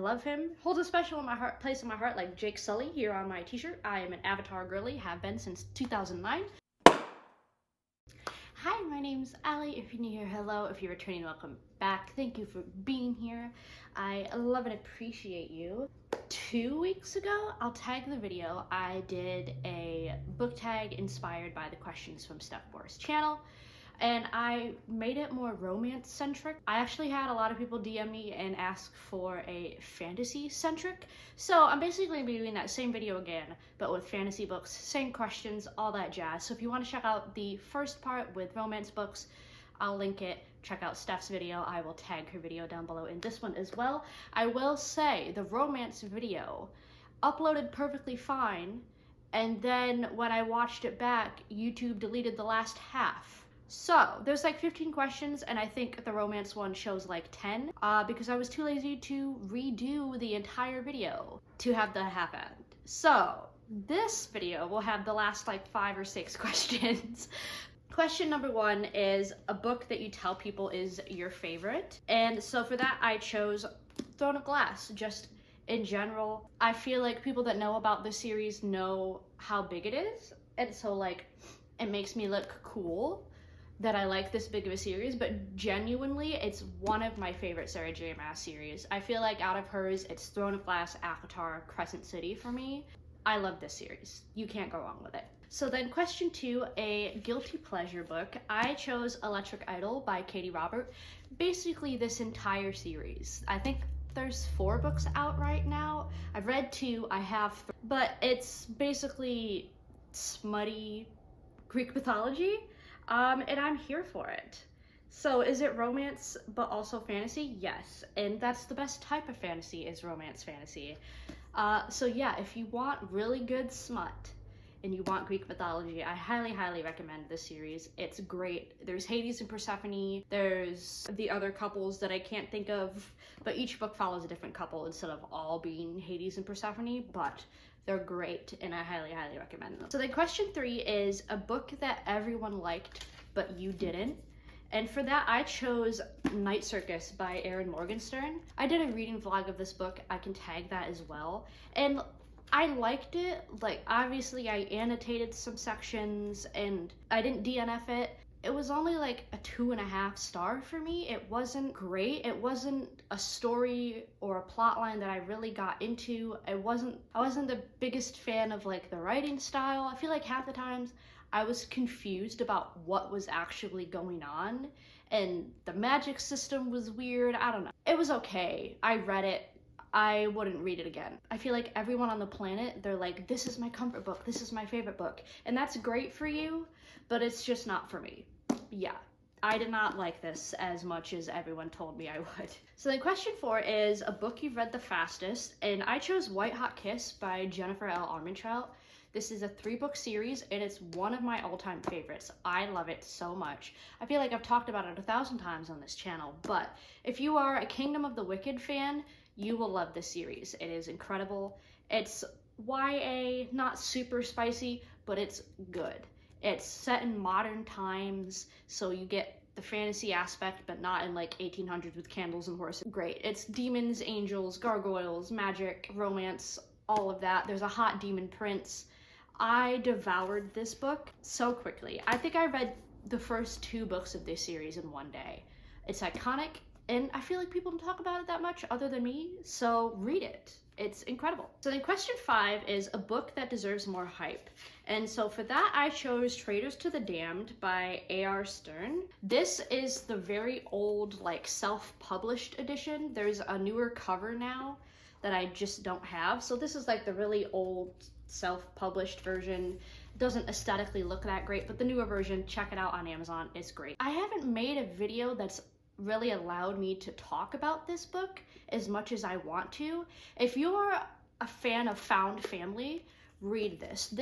love him. Holds a special place in my heart like Jake Sully here on my t-shirt. I am an Avatar girly, have been since 2009. Hi, my name's Allie. If you're new here, hello. If you're returning, welcome back. Thank you for being here. I love and appreciate you. 2 weeks ago, I'll tag the video, I did a book tag inspired by the questions from Steph Bohrers' channel, and I made it more romance-centric. I actually had a lot of people DM me and ask for a fantasy-centric, so I'm basically going to be doing that same video again, but with fantasy books, same questions, all that jazz. So if you want to check out the first part with romance books, I'll link it. Check out Steph's video. I will tag her video down below in this one as well. I will say the romance video uploaded perfectly fine, and then when I watched it back, YouTube deleted the last half. So there's like 15 questions, and I think the romance one shows like 10 because I was too lazy to redo the entire video to have the half end. So this video will have the last like 5 or 6 questions. Question number 1 is a book that you tell people is your favorite. And so for that, I chose Throne of Glass. Just in general, I feel like people that know about this series know how big it is. And so like, it makes me look cool that I like this big of a series, but genuinely, it's one of my favorite Sarah J. Maas series. I feel like out of hers, it's Throne of Glass, Avatar, Crescent City for me. I love this series. You can't go wrong with it. So then question 2, a guilty pleasure book. I chose Electric Idol by Katie Robert. Basically this entire series. I think there's 4 books out right now. I've read 2, I have 3, but it's basically smutty Greek mythology, and I'm here for it. So is it romance but also fantasy? Yes, and that's the best type of fantasy, is romance fantasy. So yeah, if you want really good smut and you want Greek mythology, I highly, highly recommend this series. It's great. There's Hades and Persephone. There's the other couples that I can't think of, but each book follows a different couple instead of all being Hades and Persephone, but they're great and I highly, highly recommend them. So then question 3 is a book that everyone liked, but you didn't. And for that, I chose Night Circus by Erin Morgenstern. I did a reading vlog of this book. I can tag that as well. And I liked it. Like, obviously, I annotated some sections and I didn't DNF it. It was only like a 2.5 star for me. It wasn't great. It wasn't a story or a plot line that I really got into. I wasn't the biggest fan of like the writing style. I feel like half the times I was confused about what was actually going on, and the magic system was weird. I don't know. It was okay. I read it. I wouldn't read it again. I feel like everyone on the planet, they're like, this is my comfort book, this is my favorite book. And that's great for you, but it's just not for me. Yeah, I did not like this as much as everyone told me I would. So then question 4 is a book you've read the fastest, and I chose White Hot Kiss by Jennifer L. Armentrout. This is a 3-book series, and it's one of my all-time favorites. I love it so much. I feel like I've talked about it 1,000 times on this channel, but if you are a Kingdom of the Wicked fan, you will love this series. It is incredible. It's YA, not super spicy, but it's good. It's set in modern times, so you get the fantasy aspect, but not in like 1800s with candles and horses. Great. It's demons, angels, gargoyles, magic, romance, all of that. There's a hot demon prince. I devoured this book so quickly. I think I read the first 2 books of this series in one day. It's iconic, and I feel like people don't talk about it that much other than me, so read it. It's incredible. So then question 5 is a book that deserves more hype. And so for that, I chose Traitors to the Damned by A.R. Stern. This is the very old, like, self-published edition. There's a newer cover now that I just don't have. So this is like the really old self-published version. It doesn't aesthetically look that great, but the newer version, check it out on Amazon. It's great. I haven't made a video that's really allowed me to talk about this book as much as I want to. If you're a fan of found family, read this.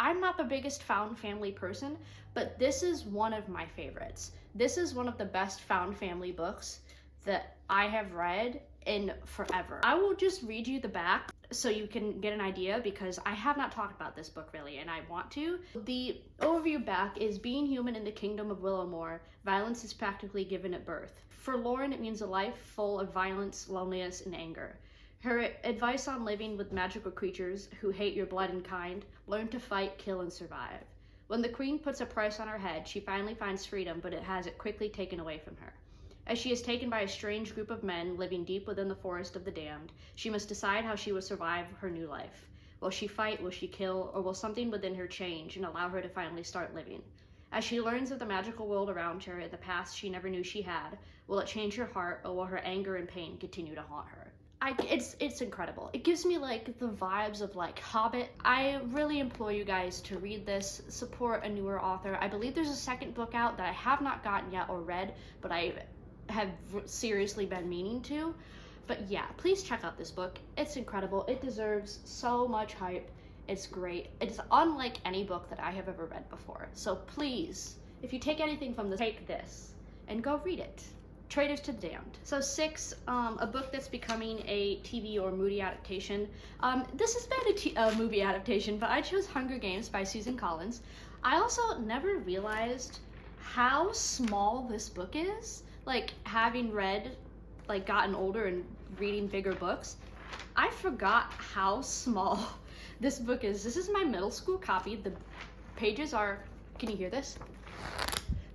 I'm not the biggest found family person, but this is one of my favorites. This is one of the best found family books that I have read in forever. I will just read you the back so you can get an idea, because I have not talked about this book really, and I want to. The overview back is being human in the kingdom of Willowmore, violence is practically given at birth. For Lauren, it means a life full of violence, loneliness, and anger. Her advice on living with magical creatures who hate your blood and kind: learn to fight, kill, and survive. When the queen puts a price on her head, she finally finds freedom, but it has it quickly taken away from her. As she is taken by a strange group of men living deep within the forest of the damned, she must decide how she will survive her new life. Will she fight, will she kill, or will something within her change and allow her to finally start living? As she learns of the magical world around her and the past she never knew she had, will it change her heart, or will her anger and pain continue to haunt her? It's incredible. It gives me like the vibes of like Hobbit. I really implore you guys to read this, support a newer author. I believe there's a second book out that I have not gotten yet or read, but I have seriously been meaning to. But yeah, please check out this book. It's incredible. It deserves so much hype. It's great. It's unlike any book that I have ever read before. So please, if you take anything from this, take this and go read it. Traitors to the Damned. So 6, a book that's becoming a TV or movie adaptation. This has been a movie adaptation, but I chose Hunger Games by Susan Collins. I also never realized how small this book is. Like, having read, like, gotten older and reading bigger books, I forgot how small this book is. This is my middle school copy. The pages are, can you hear this?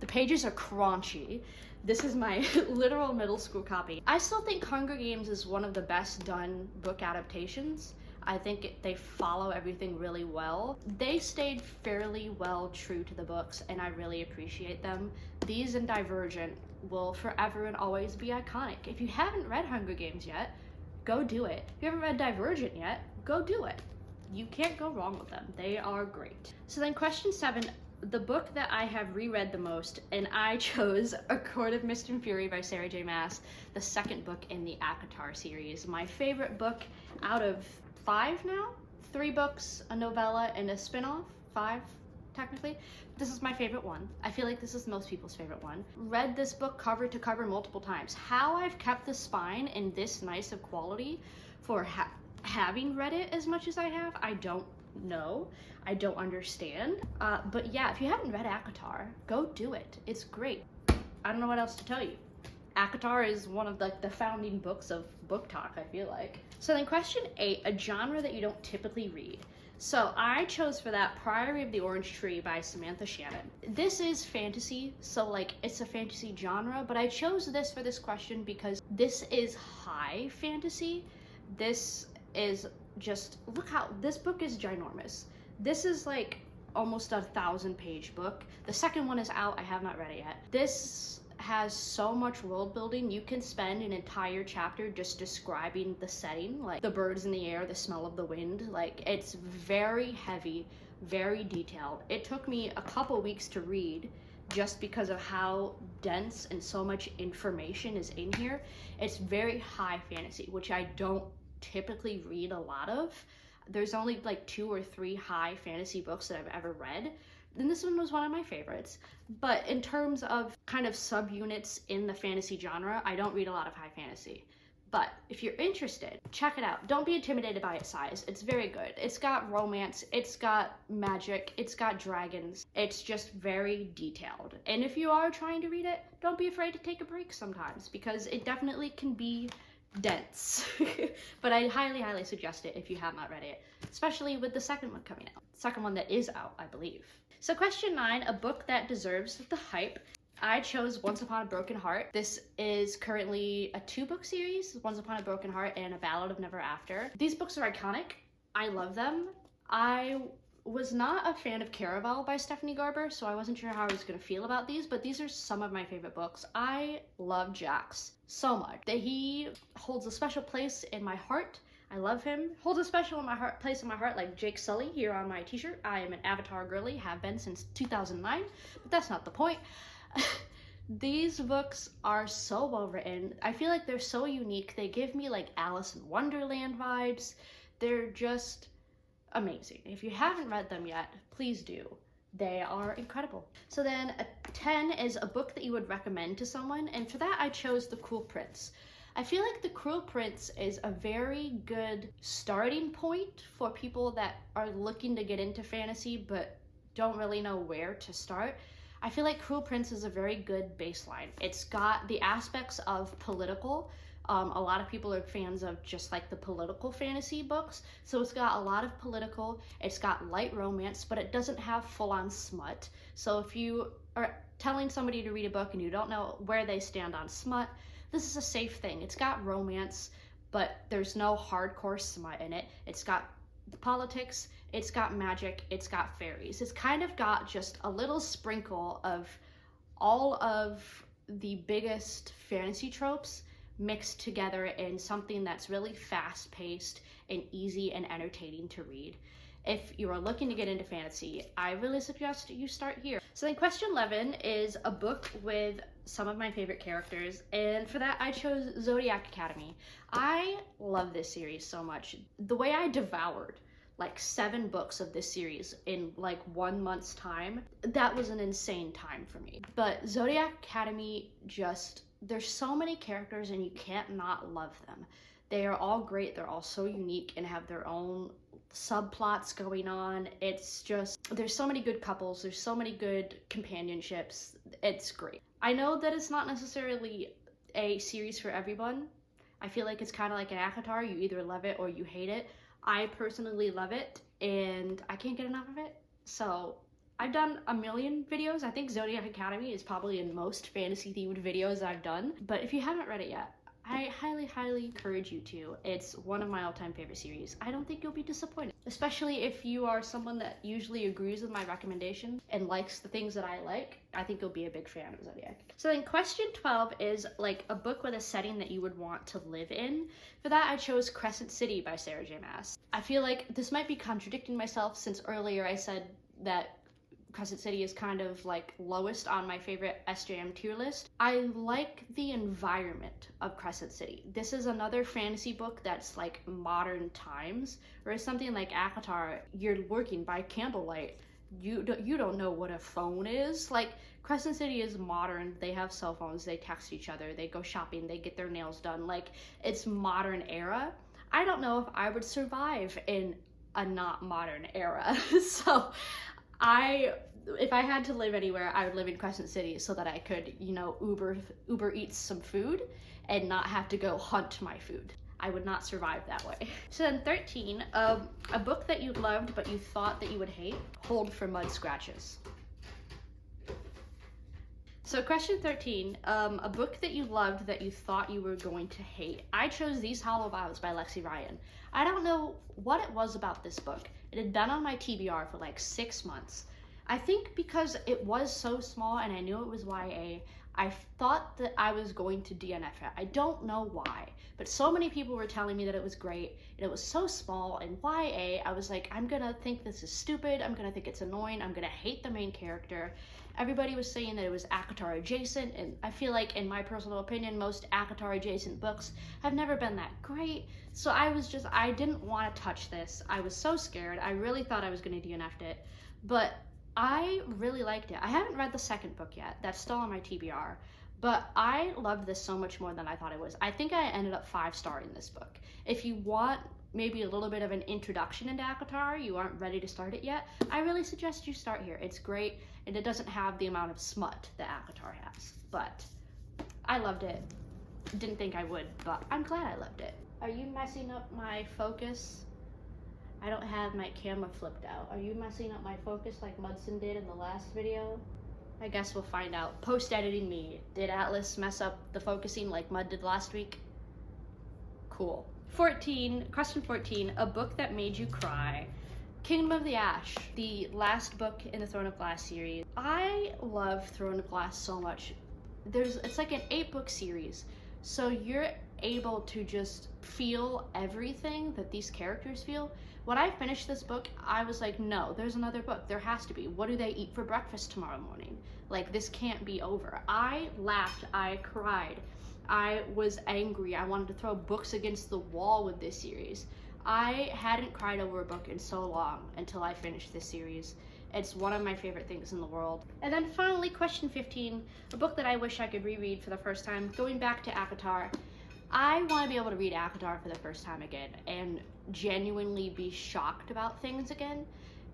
The pages are crunchy. This is my literal middle school copy. I still think Hunger Games is one of the best done book adaptations. I think they follow everything really well. They stayed fairly well true to the books, and I really appreciate them. These and Divergent will forever and always be iconic. If you haven't read Hunger Games yet, go do it. If you haven't read Divergent yet, go do it. You can't go wrong with them. They are great. So then question 7, the book that I have reread the most, and I chose A Court of Mist and Fury by Sarah J. Maas, the second book in the ACOTAR series. My favorite book out of 5 now? 3 books, a novella, and a spin-off. 5, technically. This is my favorite one. I feel like this is most people's favorite one. Read this book cover to cover multiple times. How I've kept the spine in this nice of quality for having read it as much as I have, I don't know. I don't understand. But yeah, if you haven't read ACOTAR, go do it. It's great. I don't know what else to tell you. ACOTAR is one of the founding books of book talk, I feel like. So then question 8, a genre that you don't typically read. So I chose for that Priory of the Orange Tree by Samantha Shannon. This is fantasy, so like it's a fantasy genre, but I chose this for this question because this is high fantasy. This is just, look how, this book is ginormous. This is like almost a 1,000-page book. The second one is out, I have not read it yet. This has so much world building. You can spend an entire chapter just describing the setting, like the birds in the air, the smell of the wind. Like, it's very heavy, very detailed. It took me a couple weeks to read just because of how dense and so much information is in here. It's very high fantasy, which I don't typically read a lot of. There's only like 2 or 3 high fantasy books that I've ever read, and this one was one of my favorites. But in terms of kind of subunits in the fantasy genre, I don't read a lot of high fantasy. But if you're interested, check it out. Don't be intimidated by its size. It's very good. It's got romance, it's got magic, it's got dragons. It's just very detailed. And if you are trying to read it, don't be afraid to take a break sometimes, because it definitely can be dense. But I highly, highly suggest it if you have not read it, especially with the second one coming out. Second one that is out, I believe. So question 9, a book that deserves the hype. I chose Once Upon a Broken Heart. This is currently a 2-book series, Once Upon a Broken Heart and A Ballad of Never After. These books are iconic. I love them. I was not a fan of Caraval by Stephanie Garber, so I wasn't sure how I was going to feel about these, but these are some of my favorite books. I love Jax so much that he holds a special place in my heart. I love him. Holds a special place in my heart, like Jake Sully here on my t-shirt. I am an Avatar girly, have been since 2009, but that's not the point. These books are so well written. I feel like they're so unique. They give me like Alice in Wonderland vibes. They're just amazing. If you haven't read them yet, please do. They are incredible. So then a 10 is a book that you would recommend to someone, and for that I chose The Cruel Prince. I feel like The Cruel Prince is a very good starting point for people that are looking to get into fantasy but don't really know where to start. I feel like Cruel Prince is a very good baseline. It's got the aspects of political, A lot of people are fans of just like the political fantasy books. So it's got a lot of political, it's got light romance, but it doesn't have full-on smut. So if you are telling somebody to read a book and you don't know where they stand on smut, this is a safe thing. It's got romance, but there's no hardcore smut in it. It's got politics, it's got magic, it's got fairies. It's kind of got just a little sprinkle of all of the biggest fantasy tropes mixed together in something that's really fast-paced and easy and entertaining to read. If you are looking to get into fantasy, I really suggest you start here. So then question 11 is a book with some of my favorite characters, and for that I chose Zodiac Academy. I love this series so much. The way I devoured like 7 books of this series in like 1 month's time, that was an insane time for me. But Zodiac Academy, just, there's so many characters and you can't not love them. They are all great, they're all so unique and have their own subplots going on. It's just, there's so many good couples, there's so many good companionships. It's great. I know that it's not necessarily a series for everyone. I feel like it's kind of like an ACOTAR, you either love it or you hate it. I personally love it and I can't get enough of it. So I've done a million videos. I think Zodiac Academy is probably in most fantasy themed videos I've done. But if you haven't read it yet, I highly encourage you to. It's one of my all-time favorite series. I don't think you'll be disappointed, especially if you are someone that usually agrees with my recommendation and likes the things that I like. I think you'll be a big fan of Zodiac. So then question 12 is like a book with a setting that you would want to live in. For that, I chose Crescent City by Sarah J. Maas. I feel like this might be contradicting myself since earlier I said that Crescent City is kind of like lowest on my favorite SJM tier list. I like the environment of Crescent City. This is another fantasy book that's like modern times, whereas something like ACOTAR, you're working by candlelight. You don't know what a phone is. Like, Crescent City is modern. They have cell phones, they text each other, they go shopping, they get their nails done. Like, it's modern era. I don't know if I would survive in a not modern era. So if I had to live anywhere, I would live in Crescent City so that I could, you know, Uber Eats some food and not have to go hunt my food. I would not survive that way. So then 13, a book that you loved but you thought that you would hate, Hold for Mud Scratches. So question 13, a book that you loved that you thought you were going to hate. I chose These Hollow Vows by Lexi Ryan. I don't know what it was about this book. It had been on my TBR for like 6 months. I think because it was so small and I knew it was YA, I thought that I was going to DNF it. I don't know why, but so many people were telling me that it was great and it was so small and YA. I was like, I'm gonna think this is stupid. I'm gonna think it's annoying. I'm gonna hate the main character. Everybody was saying that it was ACOTAR adjacent, and I feel like, in my personal opinion, most ACOTAR adjacent books have never been that great. So I didn't want to touch this. I was so scared. I really thought I was gonna DNF it, but I really liked it. I haven't read the second book yet. That's still on my TBR. But I loved this so much more than I thought it was. I think I ended up 5-starring this book. If you want maybe a little bit of an introduction into ACOTAR, you aren't ready to start it yet, I really suggest you start here. It's great, and it doesn't have the amount of smut that ACOTAR has. But I loved it. Didn't think I would, but I'm glad I loved it. Are you messing up my focus? I don't have my camera flipped out. Are you messing up my focus like Mudson did in the last video? I guess we'll find out. Post-editing me. Did Atlas mess up the focusing like Mud did last week? Cool. 14, question 14, a book that made you cry. Kingdom of the Ash, the last book in the Throne of Glass series. I love Throne of Glass so much. It's like an 8-book series, so you're able to just feel everything that these characters feel. When I finished this book, I was like, no, there's another book. There has to be. What do they eat for breakfast tomorrow morning? Like, this can't be over. I laughed. I cried. I was angry. I wanted to throw books against the wall with this series. I hadn't cried over a book in so long until I finished this series. It's one of my favorite things in the world. And then finally, question 15, a book that I wish I could reread for the first time. Going back to ACOTAR, I want to be able to read ACOTAR for the first time again and genuinely be shocked about things again,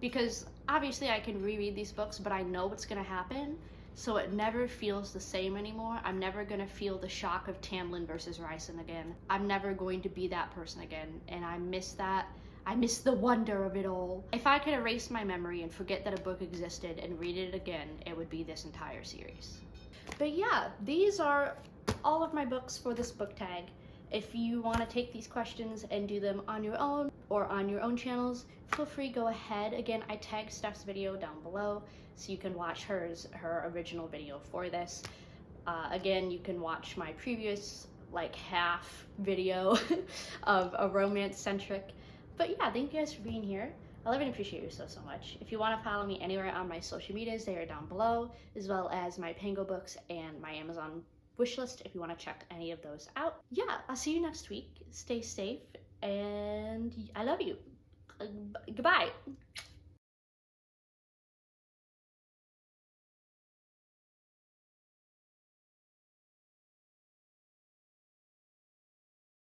because obviously I can reread these books, but I know what's going to happen. so it never feels the same anymore. I'm never gonna feel the shock of Tamlin versus Ryson again. I'm never going to be that person again, and I miss that. I miss the wonder of it all. If I could erase my memory and forget that a book existed and read it again, it would be this entire series. But yeah, these are all of my books for this book tag. If you want to take these questions and do them on your own or on your own channels, feel free, go ahead. Again, I tagged Steph's video down below so you can watch her original video for this. Again, you can watch my previous like half video of a romance centric. But yeah, thank you guys for being here. I love and appreciate you so much. If you want to follow me anywhere on my social medias, they are down below, as well as my PangoBooks and my Amazon wishlist if you want to check any of those out. Yeah, I'll see you next week. Stay safe, and I love you. Goodbye.